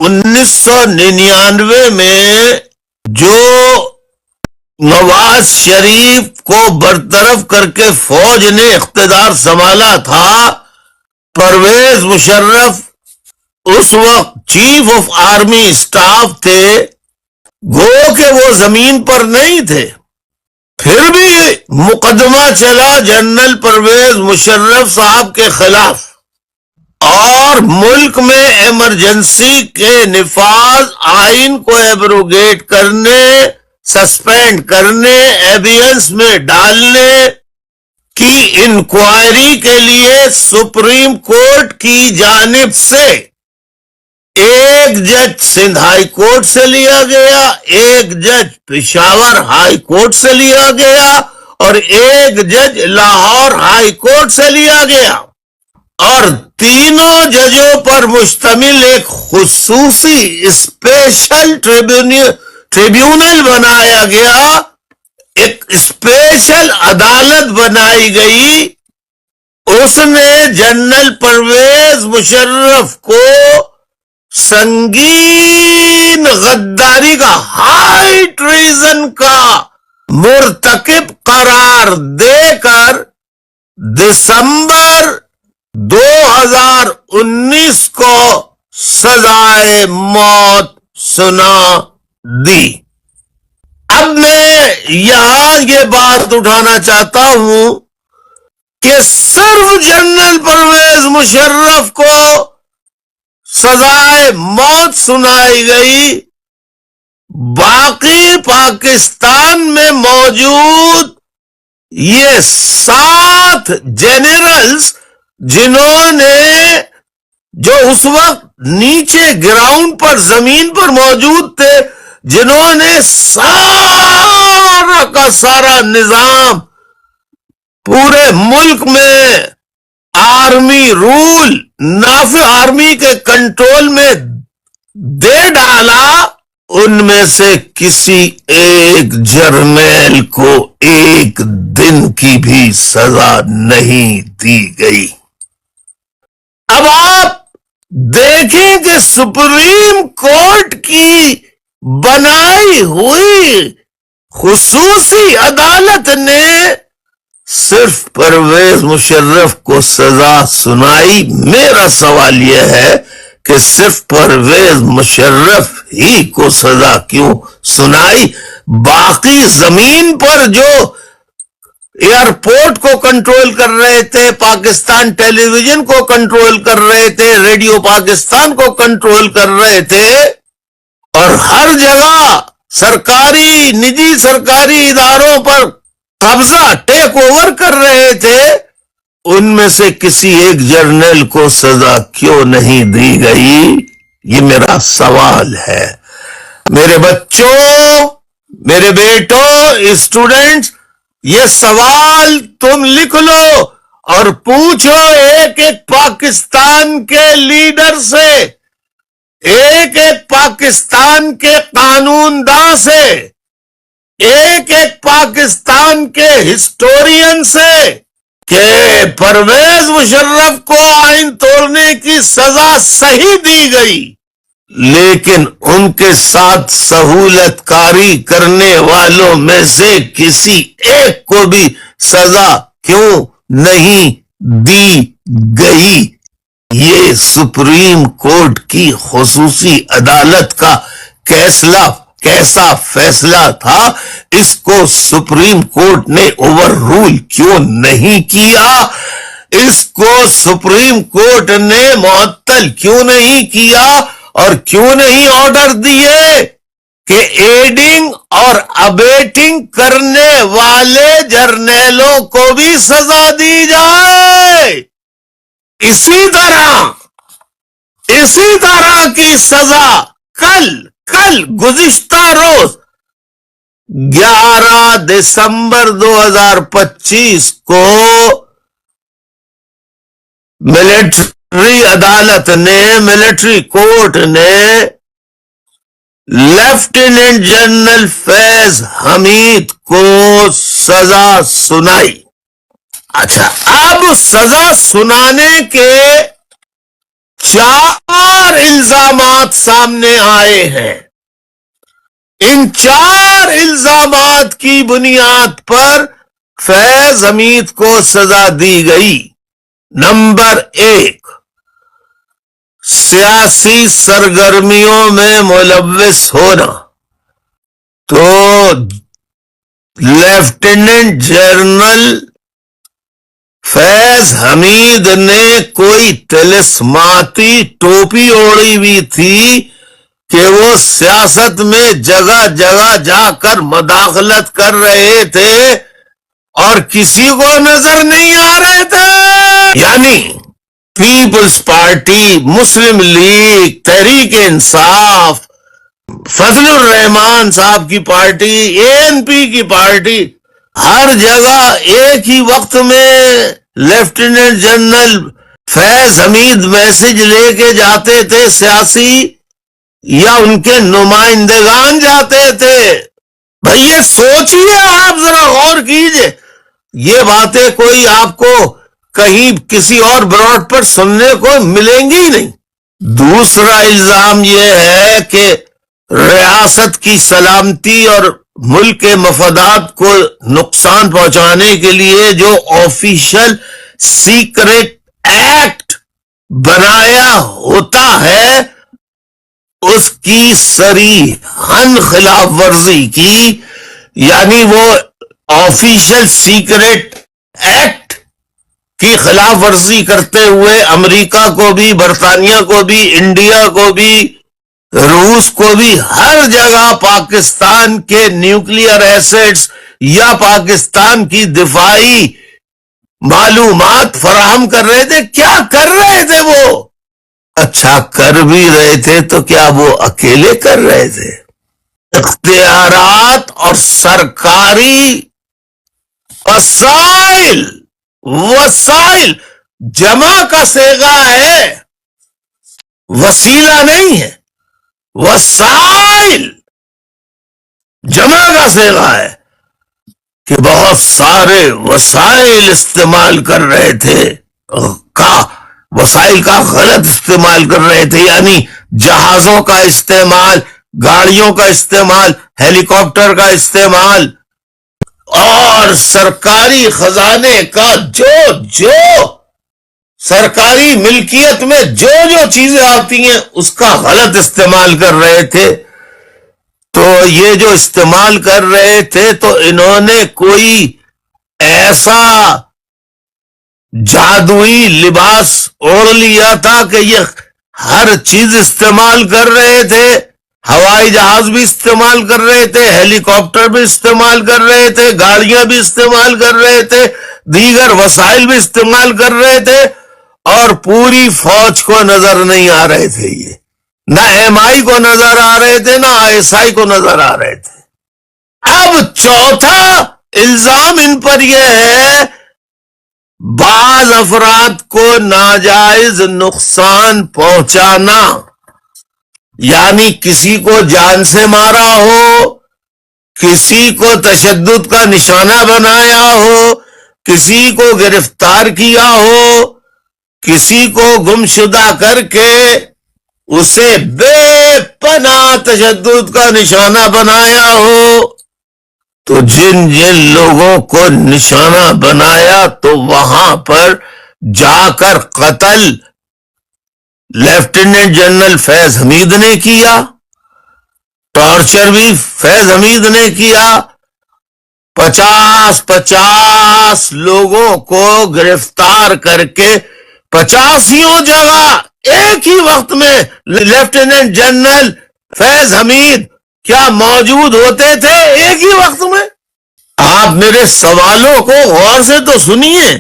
1999 میں جو نواز شریف کو برطرف کر کے فوج نے اقتدار سنبھالا تھا، پرویز مشرف اس وقت چیف آف آرمی اسٹاف تھے، گو کہ وہ زمین پر نہیں تھے، پھر بھی مقدمہ چلا جنرل پرویز مشرف صاحب کے خلاف، اور ملک میں ایمرجنسی کے نفاذ، آئین کو ایبروگیٹ کرنے، سسپینڈ کرنے، ایبینس میں ڈالنے کی انکوائری کے لیے سپریم کورٹ کی جانب سے ایک جج سندھ ہائی کورٹ سے لیا گیا، ایک جج پشاور ہائی کورٹ سے لیا گیا، اور ایک جج لاہور ہائی کورٹ سے لیا گیا، اور تینوں ججوں پر مشتمل ایک خصوصی اسپیشل ٹریبیونل بنایا گیا، ایک اسپیشل عدالت بنائی گئی۔ اس نے جنرل پرویز مشرف کو سنگین غداری کا، ہائی ٹریزن کا مرتکب قرار دے کر دسمبر 2019 کو سزائے موت سنا دی۔ اب میں یہاں یہ بات اٹھانا چاہتا ہوں کہ صرف جنرل پرویز مشرف کو سزائے موت سنائی گئی، باقی پاکستان میں موجود یہ 7 جنرلز جنہوں نے، جو اس وقت نیچے گراؤنڈ پر زمین پر موجود تھے، جنہوں نے سارا کا سارا نظام پورے ملک میں آرمی رول نافذ، آرمی کے کنٹرول میں دے ڈالا، ان میں سے کسی ایک جرنیل کو ایک دن کی بھی سزا نہیں دی گئی۔ اب آپ دیکھیں کہ سپریم کورٹ کی بنائی ہوئی خصوصی عدالت نے صرف پرویز مشرف کو سزا سنائی۔ میرا سوال یہ ہے کہ صرف پرویز مشرف ہی کو سزا کیوں سنائی؟ باقی زمین پر جو ایئرپورٹ کو کنٹرول کر رہے تھے، پاکستان ٹیلی ویژن کو کنٹرول کر رہے تھے، ریڈیو پاکستان کو کنٹرول کر رہے تھے، اور ہر جگہ سرکاری، نجی سرکاری اداروں پر قبضہ، ٹیک اوور کر رہے تھے، ان میں سے کسی ایک جرنیل کو سزا کیوں نہیں دی گئی؟ یہ میرا سوال ہے۔ میرے بچوں، میرے بیٹوں، اسٹوڈنٹس، یہ سوال تم لکھ لو اور پوچھو ایک ایک پاکستان کے لیڈر سے، ایک ایک پاکستان کے قانون داں سے، ایک ایک پاکستان کے ہسٹورین سے، کہ پرویز مشرف کو آئین توڑنے کی سزا صحیح دی گئی، لیکن ان کے ساتھ سہولت کاری کرنے والوں میں سے کسی ایک کو بھی سزا کیوں نہیں دی گئی؟ یہ سپریم کورٹ کی خصوصی عدالت کا کیسا فیصلہ تھا؟ اس کو سپریم کورٹ نے اوور رول کیوں نہیں کیا؟ اس کو سپریم کورٹ نے معطل کیوں نہیں کیا؟ اور کیوں نہیں آرڈر دیے کہ ایڈنگ اور ابیٹنگ کرنے والے جرنیلوں کو بھی سزا دی جائے؟ اسی طرح کی سزا کل گزشتہ روز 11 دسمبر 2025 کو ملٹری عدالت نے، ملٹری کورٹ نے لیفٹیننٹ جنرل فیض حمید کو سزا سنائی۔ اچھا، اب سزا سنانے کے 4 الزامات سامنے آئے ہیں. ان 4 الزامات کی بنیاد پر فیض حمید کو سزا دی گئی. نمبر 1، سیاسی سرگرمیوں میں ملوث ہونا. تو لیفٹیننٹ جنرل فیض حمید نے کوئی طلسماتی ٹوپی اوڑھی ہوئی تھی کہ وہ سیاست میں جگہ جگہ جا کر مداخلت کر رہے تھے اور کسی کو نظر نہیں آ رہے تھے. یعنی پیپلز پارٹی، مسلم لیگ، تحریک انصاف، فضل الرحمان صاحب کی پارٹی، ANP کی پارٹی، ہر جگہ ایک ہی وقت میں لیفٹیننٹ جنرل فیض حمید میسج لے کے جاتے تھے سیاسی، یا ان کے نمائندگان جاتے تھے. بھئی یہ سوچئے، آپ ذرا غور کیجئے. یہ باتیں کوئی آپ کو کہیں کسی اور براڈ پر سننے کو ملیں گی نہیں. دوسرا الزام یہ ہے کہ ریاست کی سلامتی اور ملک کے مفادات کو نقصان پہنچانے کے لیے جو آفیشل سیکرٹ ایکٹ بنایا ہوتا ہے اس کی صریحاً خلاف ورزی کی. یعنی وہ آفیشل سیکرٹ ایکٹ کی خلاف ورزی کرتے ہوئے امریکہ کو بھی، برطانیہ کو بھی، انڈیا کو بھی، روس کو بھی ہر جگہ پاکستان کے نیوکلیئر ایسٹس یا پاکستان کی دفاعی معلومات فراہم کر رہے تھے. کیا کر رہے تھے وہ؟ اچھا کر بھی رہے تھے تو کیا وہ اکیلے کر رہے تھے؟ اختیارات اور سرکاری وسائل جمع کا صیغہ ہے، وسیلہ نہیں ہے. وسائل جمع کا صیغہ ہے کہ بہت سارے وسائل استعمال کر رہے تھے، وسائل کا غلط استعمال کر رہے تھے. یعنی جہازوں کا استعمال، گاڑیوں کا استعمال، ہیلی کاپٹر کا استعمال، اور سرکاری خزانے کا جو سرکاری ملکیت میں جو چیزیں آتی ہیں اس کا غلط استعمال کر رہے تھے. تو یہ جو استعمال کر رہے تھے تو انہوں نے کوئی ایسا جادوئی لباس اوڑھ لیا تھا کہ یہ ہر چیز استعمال کر رہے تھے. ہوائی جہاز بھی استعمال کر رہے تھے، ہیلی کاپٹر بھی استعمال کر رہے تھے، گاڑیاں بھی استعمال کر رہے تھے، دیگر وسائل بھی استعمال کر رہے تھے، اور پوری فوج کو نظر نہیں آ رہے تھے. یہ نہ MI کو نظر آ رہے تھے، نہ ISI کو نظر آ رہے تھے. اب چوتھا الزام ان پر یہ ہے بعض افراد کو ناجائز نقصان پہنچانا. یعنی کسی کو جان سے مارا ہو، کسی کو تشدد کا نشانہ بنایا ہو، کسی کو گرفتار کیا ہو، کسی کو گمشدہ کر کے اسے بے پناہ تشدد کا نشانہ بنایا ہو. تو جن لوگوں کو نشانہ بنایا تو وہاں پر جا کر قتل لیفٹیننٹ جنرل فیض حمید نے کیا، ٹارچر بھی فیض حمید نے کیا. 50 لوگوں کو گرفتار کر کے 50 جگہ ایک ہی وقت میں لیفٹیننٹ جنرل فیض حمید کیا موجود ہوتے تھے ایک ہی وقت میں؟ آپ میرے سوالوں کو غور سے تو سنیے.